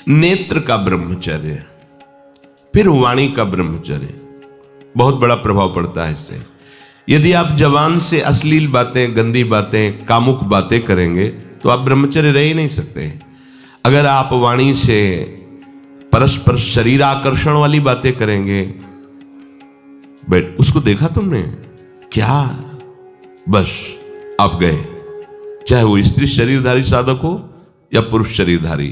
नेत्र का ब्रह्मचर्य, फिर वाणी का ब्रह्मचर्य, बहुत बड़ा प्रभाव पड़ता है इससे। यदि आप जबान से अश्लील बातें, गंदी बातें, कामुक बातें करेंगे तो आप ब्रह्मचर्य रह ही नहीं सकते। अगर आप वाणी से परस्पर शरीर आकर्षण वाली बातें करेंगे, बट उसको देखा तुमने क्या, बस आप गए। चाहे वो स्त्री शरीरधारी साधक हो या पुरुष शरीरधारी,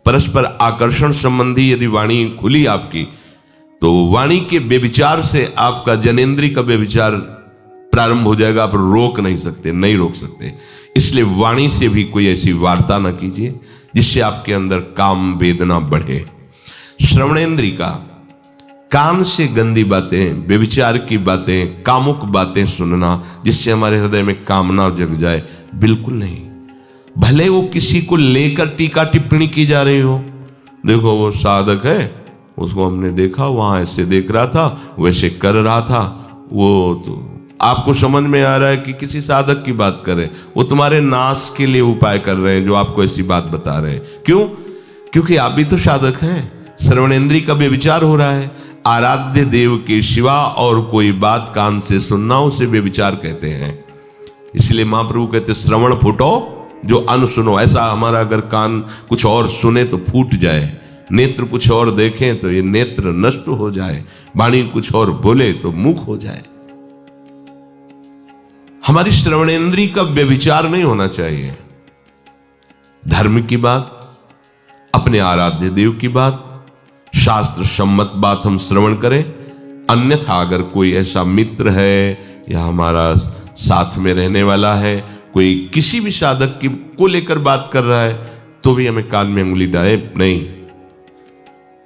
परस्पर आकर्षण संबंधी यदि वाणी खुली आपकी, तो वाणी के व्यभिचार से आपका जनेंद्री का व्यभिचार प्रारंभ हो जाएगा। आप रोक नहीं सकते, नहीं रोक सकते। इसलिए वाणी से भी कोई ऐसी वार्ता ना कीजिए जिससे आपके अंदर काम वेदना बढ़े। श्रवणेंद्री का, कान से गंदी बातें, व्यभिचार की बातें, कामुक बातें सुनना जिससे हमारे हृदय में कामना जग जाए, बिल्कुल नहीं। भले वो किसी को लेकर टीका टिप्पणी की जा रही हो, देखो वो साधक है, उसको हमने देखा वहां ऐसे देख रहा था, वैसे कर रहा था, वो तो आपको समझ में आ रहा है कि किसी साधक की बात कर रहे हैं, वो तुम्हारे नाश के लिए उपाय कर रहे हैं जो आपको ऐसी बात बता रहे हैं। क्यों? क्योंकि आप भी तो साधक हैं। श्रवणेंद्री का व्यभिचार हो रहा है। आराध्य देव के सिवा और कोई बात कान से सुनना उसे व्यभिचार कहते हैं। इसलिए महाप्रभु कहते श्रवण फूटो जो अन्न सुनो। ऐसा हमारा अगर कान कुछ और सुने तो फूट जाए, नेत्र कुछ और देखें तो ये नेत्र नष्ट हो जाए, वाणी कुछ और बोले तो मुख हो जाए। हमारी श्रवणेंद्री का व्यभिचार नहीं होना चाहिए। धर्म की बात, अपने आराध्य देव की बात, शास्त्र सम्मत बात हम श्रवण करें। अन्यथा अगर कोई ऐसा मित्र है या हमारा साथ में रहने वाला है, कोई किसी भी साधक की को लेकर बात कर रहा है, तो भी हमें कान में उंगली डाले नहीं।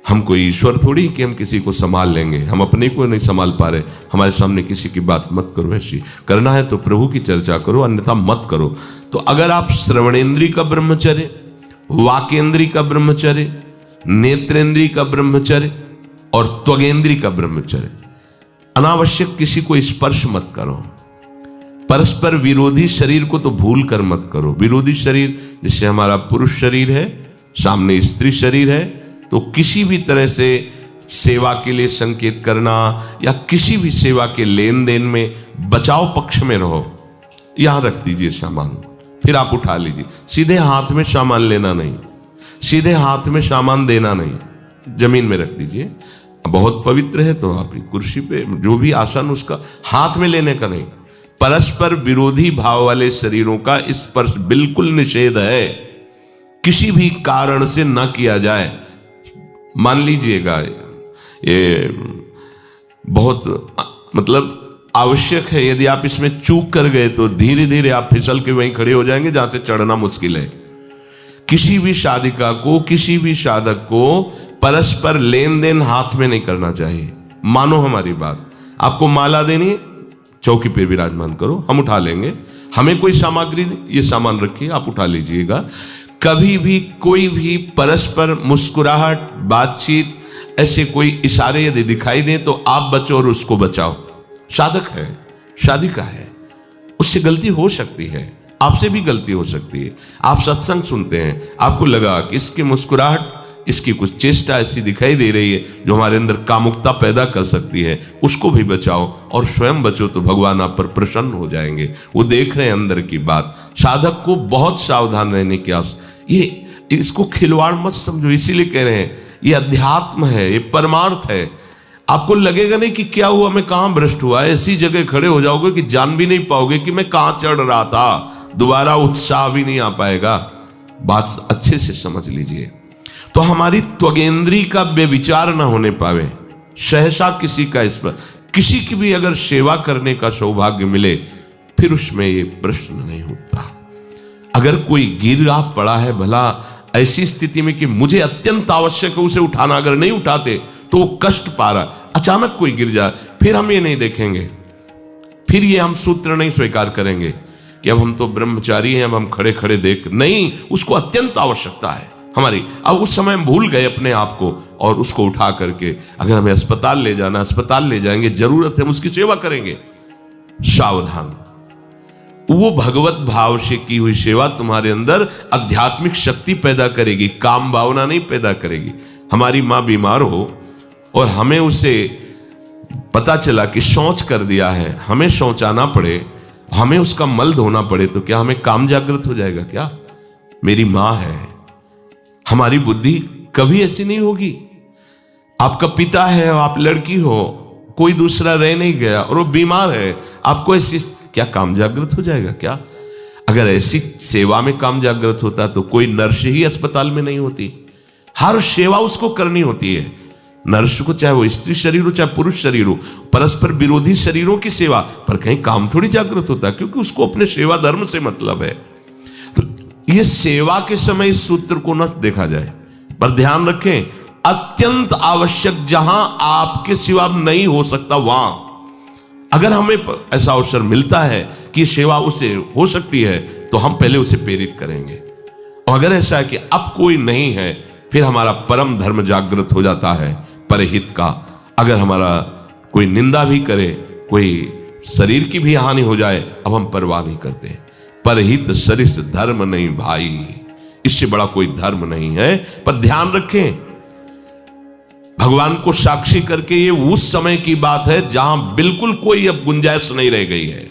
हम कोई ईश्वर थोड़ी कि हम किसी को संभाल लेंगे, हम अपने को नहीं संभाल पा रहे। हमारे सामने किसी की बात मत करो, ऐसी करना है तो प्रभु की चर्चा करो, अन्यथा मत करो। तो अगर आप श्रवणेंद्री का ब्रह्मचर्य, वाकेंद्री का ब्रह्मचर्य, नेत्रेंद्री का ब्रह्मचर्य और त्वगेंद्री का ब्रह्मचर्य, अनावश्यक किसी को स्पर्श मत करो। परस्पर विरोधी शरीर को तो भूल कर मत करो। विरोधी शरीर जिससे हमारा पुरुष शरीर है, सामने स्त्री शरीर है, तो किसी भी तरह से सेवा के लिए संकेत करना या किसी भी सेवा के लेन देन में बचाव पक्ष में रहो। यहां रख दीजिए सामान, फिर आप उठा लीजिए। सीधे हाथ में सामान लेना नहीं, सीधे हाथ में सामान देना नहीं, जमीन में रख दीजिए। बहुत पवित्र है तो आप कुर्सी पे जो भी आसन, उसका हाथ में लेने का नहीं। परस्पर विरोधी भाव वाले शरीरों का स्पर्श बिल्कुल निषेध है, किसी भी कारण से न किया जाए। मान लीजिएगा ये बहुत मतलब आवश्यक है, यदि आप इसमें चूक कर गए तो धीरे धीरे आप फिसल के वहीं खड़े हो जाएंगे जहां से चढ़ना मुश्किल है। किसी भी साधिका को, किसी भी साधक को परस्पर लेन देन हाथ में नहीं करना चाहिए। मानो हमारी बात, आपको माला देनी, चौकी पे विराजमान करो, हम उठा लेंगे। हमें कोई सामग्री, ये सामान रखिए, आप उठा लीजिएगा। कभी भी कोई भी परस्पर मुस्कुराहट, बातचीत, ऐसे कोई इशारे यदि दिखाई दे तो आप बचो और उसको बचाओ। साधक है, साधिका है, उससे गलती हो सकती है, आपसे भी गलती हो सकती है। आप सत्संग सुनते हैं, आपको लगा कि इसकी मुस्कुराहट, इसकी कुछ चेष्टा ऐसी दिखाई दे रही है जो हमारे अंदर कामुकता पैदा कर सकती है, उसको भी बचाओ और स्वयं बचो, तो भगवान आप पर प्रसन्न हो जाएंगे। वो देख रहे हैं अंदर की बात। साधक को बहुत सावधान रहने की आवश्यकता। ये इसको खिलवाड़ मत समझो, इसीलिए कह रहे हैं ये अध्यात्म है, ये परमार्थ है। आपको लगेगा नहीं कि क्या हुआ, मैं कहां भ्रष्ट हुआ, ऐसी जगह खड़े हो जाओगे कि जान भी नहीं पाओगे कि मैं कहां चढ़ रहा था, दोबारा उत्साह भी नहीं आ पाएगा। बात अच्छे से समझ लीजिए। तो हमारी त्वगेंद्री का व्यभिचार ना होने पावे, सहसा किसी का इस पर, किसी की भी अगर सेवा करने का सौभाग्य मिले, फिर उसमें ये प्रश्न नहीं उठता। अगर कोई गिरा पड़ा है, भला ऐसी स्थिति में कि मुझे अत्यंत आवश्यक है उसे उठाना, अगर नहीं उठाते तो वो कष्ट पा रहा, अचानक कोई गिर जाए, फिर हम ये नहीं देखेंगे, फिर ये हम सूत्र नहीं स्वीकार करेंगे कि अब हम तो ब्रह्मचारी हैं, अब हम खड़े खड़े देख नहीं। उसको अत्यंत आवश्यकता है हमारी। अब उस समय हम भूल गए अपने आप को और उसको उठा करके अगर हमें अस्पताल ले जाना, अस्पताल ले जाएंगे, जरूरत है हम उसकी सेवा करेंगे। सावधान। वो भगवत भाव से की हुई सेवा तुम्हारे अंदर आध्यात्मिक शक्ति पैदा करेगी, काम भावना नहीं पैदा करेगी। हमारी माँ बीमार हो और हमें उसे पता चला कि शौच कर दिया है, हमें शौचाना पड़े, हमें उसका मल धोना पड़े, तो क्या हमें काम जागृत हो जाएगा? क्या मेरी माँ है। हमारी बुद्धि कभी ऐसी नहीं होगी। आपका पिता है और आप लड़की हो, कोई दूसरा रह नहीं गया और वो बीमार है, आपको ऐसी क्या काम जागृत हो जाएगा? क्या अगर ऐसी सेवा में काम जागृत होता तो कोई नर्स ही अस्पताल में नहीं होती। हर सेवा उसको करनी होती है, नर्स को, चाहे वो स्त्री शरीर हो चाहे पुरुष शरीर हो, परस्पर विरोधी शरीरों की सेवा, पर कहीं काम थोड़ी जागृत होता, क्योंकि उसको अपने सेवा धर्म से मतलब है। तो ये सेवा के समय इस सूत्र को न देखा जाए, पर ध्यान रखें, अत्यंत आवश्यक, जहां आपके सिवा नहीं हो सकता वहां अगर हमें ऐसा अवसर मिलता है कि सेवा उसे हो सकती है, तो हम पहले उसे प्रेरित करेंगे। और अगर ऐसा है कि अब कोई नहीं है, फिर हमारा परम धर्म जागृत हो जाता है परहित का। अगर हमारा कोई निंदा भी करे, कोई शरीर की भी हानि हो जाए, अब हम परवाह नहीं करते। परहित सरिस धर्म नहीं भाई, इससे बड़ा कोई धर्म नहीं है। पर ध्यान रखें, भगवान को साक्षी करके ये उस समय की बात है जहां बिल्कुल कोई अब गुंजाइश नहीं रह गई है।